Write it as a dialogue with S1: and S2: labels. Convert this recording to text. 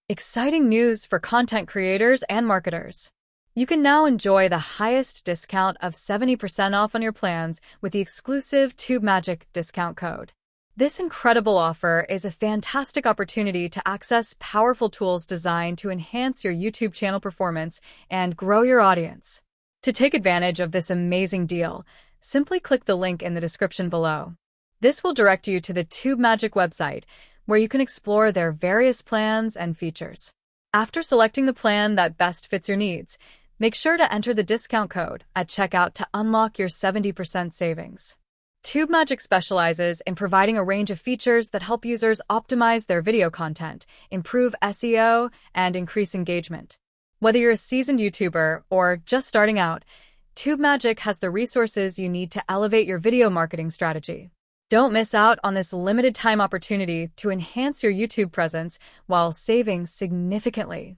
S1: Exciting news for content creators and marketers. You can now enjoy the highest discount of 70% off on your plans with the exclusive TubeMagic discount code. This incredible offer is a fantastic opportunity to access powerful tools designed to enhance your YouTube channel performance and grow your audience. To take advantage of this amazing deal, simply click the link in the description below. This will direct you to the TubeMagic website, where you can explore their various plans and features. After selecting the plan that best fits your needs, make sure to enter the discount code at checkout to unlock your 70% savings. TubeMagic specializes in providing a range of features that help users optimize their video content, improve SEO, and increase engagement. Whether you're a seasoned YouTuber or just starting out, TubeMagic has the resources you need to elevate your video marketing strategy. Don't miss out on this limited-time opportunity to enhance your YouTube presence while saving significantly.